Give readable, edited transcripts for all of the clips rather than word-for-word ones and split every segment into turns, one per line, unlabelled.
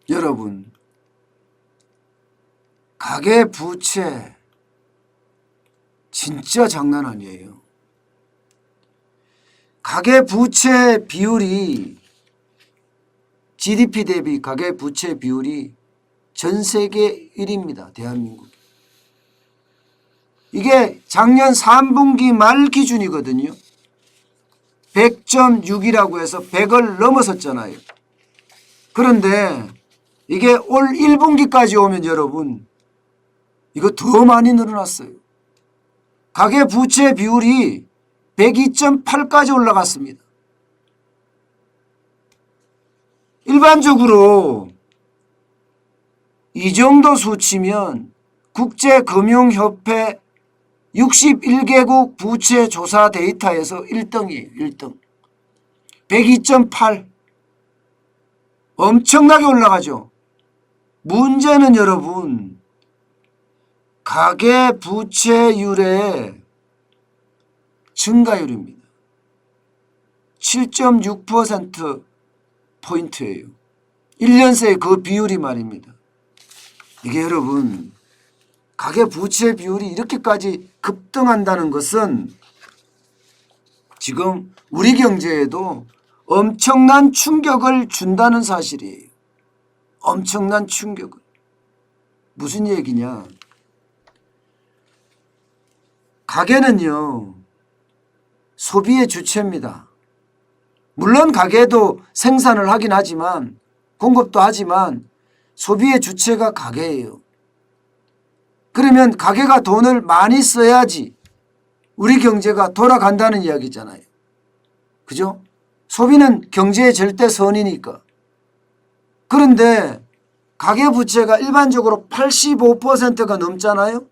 여러분, 가계부채 진짜 장난 아니에요. 가계부채 비율이 GDP 대비 가계부채 비율이 전 세계 1위입니다. 대한민국. 이게 작년 3분기 말 기준이거든요. 100.6이라고 해서 100을 넘어섰잖아요. 그런데 이게 올 1분기까지 오면 여러분 이거 더 많이 늘어났어요. 가계부채 비율이 102.8까지 올라갔습니다. 일반적으로 이 정도 수치면 국제금융협회 61개국 부채 조사 데이터에서 1등이에요. 1등. 102.8. 엄청나게 올라가죠. 문제는 여러분 가계부채율의 증가율입니다. 7.6%포인트예요. 1년 새에 그 비율이 말입니다. 이게 여러분 가계부채 비율이 이렇게까지 급등한다는 것은 지금 우리 경제에도 엄청난 충격을 준다는 사실이에요. 엄청난 충격을. 무슨 얘기냐. 가계는요 소비의 주체입니다. 물론 가계도 생산을 하긴 하지만 공급도 하지만 소비의 주체가 가계예요. 그러면 가계가 돈을 많이 써야지 우리 경제가 돌아간다는 이야기잖아요. 그죠? 소비는 경제의 절대선이니까. 그런데 가계부채가 일반적으로 85%가 넘잖아요.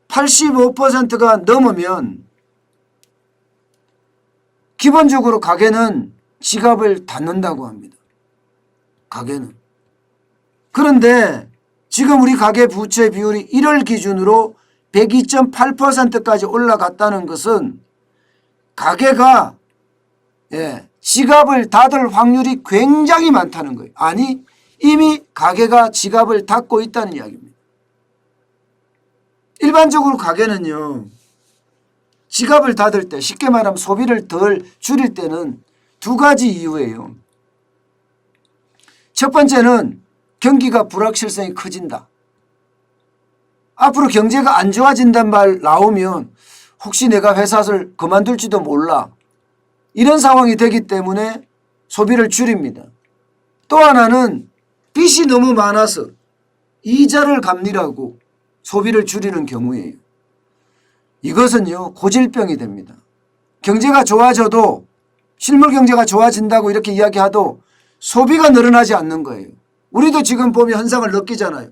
85%가 넘으면 기본적으로 가계는 지갑을 닫는다고 합니다. 가계는. 그런데 지금 우리 가계부채 비율이 1월 기준으로 102.8%까지 올라갔다는 것은 가계가 지갑을 닫을 확률이 굉장히 많다는 거예요. 아니 이미 가계가 지갑을 닫고 있다는 이야기입니다. 일반적으로 가계는요 지갑을 닫을 때 쉽게 말하면 소비를 덜 줄일 때는 두 가지 이유예요. 첫 번째는 경기가 불확실성이 커진다. 앞으로 경제가 안 좋아진단 말 나오면 혹시 내가 회사를 그만둘지도 몰라. 이런 상황이 되기 때문에 소비를 줄입니다. 또 하나는 빚이 너무 많아서 이자를 갚느라고 소비를 줄이는 경우예요. 이것은요 고질병이 됩니다. 경제가 좋아져도 실물 경제가 좋아진다고 이렇게 이야기하도 소비가 늘어나지 않는 거예요. 우리도 지금 보면 현상을 느끼잖아요.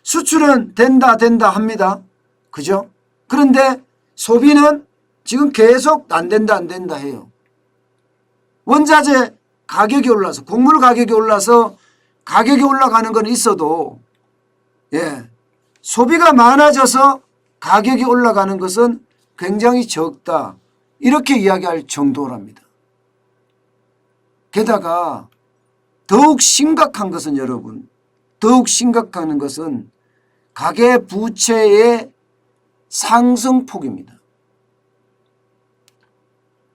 수출은 된다 합니다. 그죠? 그런데 소비는 지금 계속 안 된다 해요. 원자재 가격이 올라서 곡물 가격이 올라서 가격이 올라가는 건 있어도 소비가 많아져서 가격이 올라가는 것은 굉장히 적다. 이렇게 이야기할 정도랍니다. 게다가 더욱 심각한 것은 여러분 더욱 심각한 것은 가계부채의 상승폭입니다.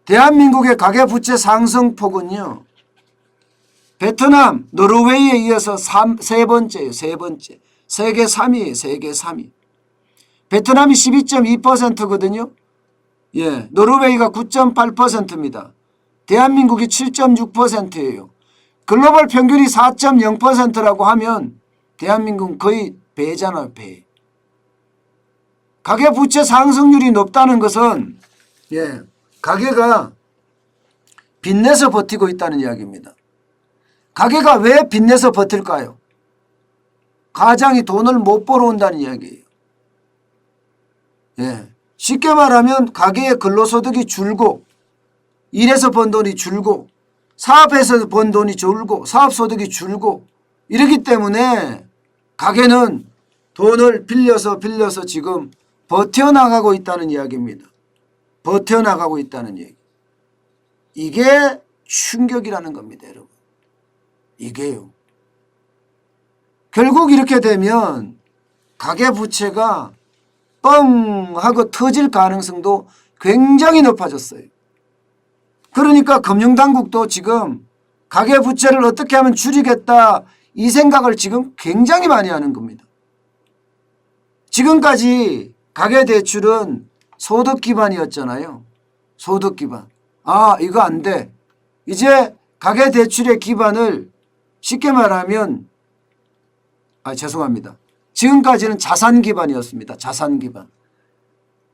대한민국의 가계부채 상승폭은요 베트남, 노르웨이에 이어서 세 번째예요. 세 번째. 세계 3위예요. 세계 3위. 베트남이 12.2%거든요. 노르웨이가 9.8%입니다. 대한민국이 7.6%예요. 글로벌 평균이 4.0%라고 하면 대한민국은 거의 배잖아요. 배. 가계부채 상승률이 높다는 것은 가계가 빚내서 버티고 있다는 이야기입니다. 가계가 왜 빚내서 버틸까요? 가장이 돈을 못 벌어온다는 이야기예요. 쉽게 말하면 가계의 근로소득이 줄고 일해서 번 돈이 줄고 사업에서 번 돈이 줄고 사업소득이 줄고 이러기 때문에 가계는 돈을 빌려서 지금 버텨나가고 있다는 이야기입니다. 버텨나가고 있다는 얘기. 이게 충격이라는 겁니다. 여러분. 이게요. 결국 이렇게 되면 가계부채가 뻥 하고 터질 가능성도 굉장히 높아졌어요. 그러니까 금융당국도 지금 가계부채를 어떻게 하면 줄이겠다 이 생각을 지금 굉장히 많이 하는 겁니다. 지금까지 가계대출은 소득 기반이었잖아요. 소득 기반. 아, 이거 안 돼. 이제 가계대출의 기반을 쉽게 말하면 죄송합니다. 지금까지는 자산 기반이었습니다. 자산 기반.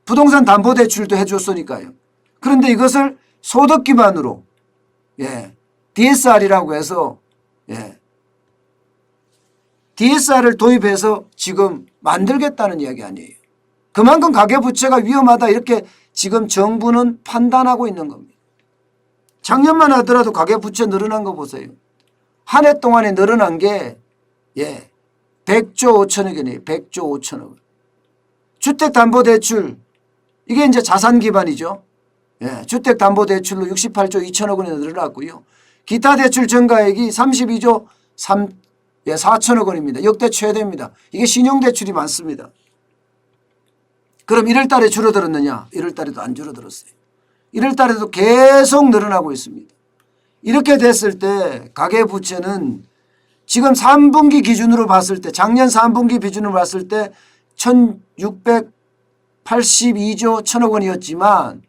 부동산 담보대출도 해줬으니까요. 그런데 이것을 소득 기반으로 DSR이라고 해서 DSR을 도입해서 지금 만들겠다는 이야기 아니에요. 그만큼 가계부채가 위험하다 이렇게 지금 정부는 판단하고 있는 겁니다. 작년만 하더라도 가계부채 늘어난 거 보세요. 한 해 동안에 늘어난 게 100조 5천억 원이에요. 100조 5천억 원. 주택담보대출 이게 이제 자산 기반이죠. 주택담보대출로 68조 2천억 원이 늘어났고요. 기타 대출 전가액이 32조 4천억 원입니다. 역대 최대입니다. 이게 신용대출이 많습니다. 그럼 1월 달에 줄어들었느냐? 1월 달에도 안 줄어들었어요. 1월 달에도 계속 늘어나고 있습니다. 이렇게 됐을 때 가계부채는 지금 3분기 기준으로 봤을 때 작년 3분기 기준으로 봤을 때 1682조 1천억 원이었지만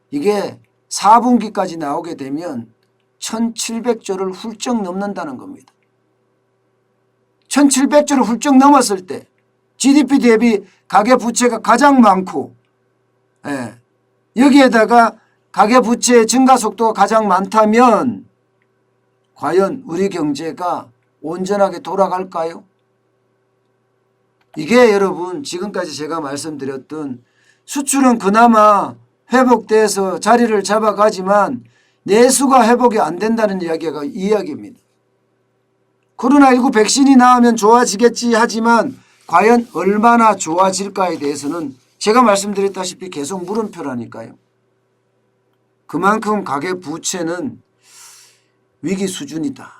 이게 4분기까지 나오게 되면 1700조를 훌쩍 넘는다는 겁니다. 1700조를 훌쩍 넘었을 때 GDP 대비 가계부채가 가장 많고 여기에다가 가계부채의 증가 속도가 가장 많다면 과연 우리 경제가 온전하게 돌아갈까요? 이게 여러분 지금까지 제가 말씀드렸던 수출은 그나마 회복돼서 자리를 잡아가지만 내수가 회복이 안 된다는 이야기가 이 이야기입니다. 코로나19 백신이 나오면 좋아지겠지 하지만 과연 얼마나 좋아질까에 대해서는 제가 말씀드렸다시피 계속 물음표라니까요. 그만큼 가계부채는 위기 수준이다.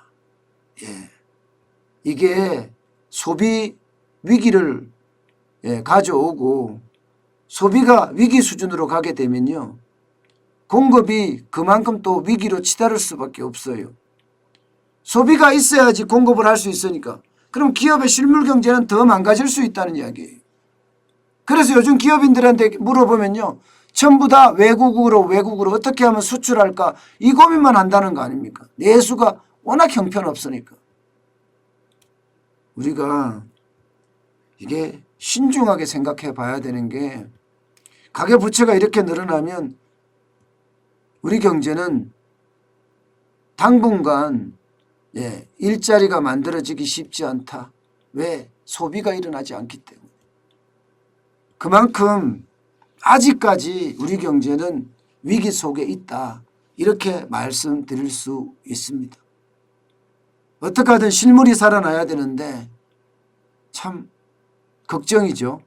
이게 소비 위기를 가져오고 소비가 위기 수준으로 가게 되면요. 공급이 그만큼 또 위기로 치달을 수밖에 없어요. 소비가 있어야지 공급을 할 수 있으니까. 그럼 기업의 실물 경제는 더 망가질 수 있다는 이야기예요. 그래서 요즘 기업인들한테 물어보면요. 전부 다 외국으로 어떻게 하면 수출할까 이 고민만 한다는 거 아닙니까? 내수가 워낙 형편없으니까. 우리가 이게 신중하게 생각해 봐야 되는 게 가계부채가 이렇게 늘어나면 우리 경제는 당분간 일자리가 만들어지기 쉽지 않다. 왜? 소비가 일어나지 않기 때문에. 그만큼 아직까지 우리 경제는 위기 속에 있다. 이렇게 말씀드릴 수 있습니다. 어떻게 하든 실물이 살아나야 되는데 참 걱정이죠.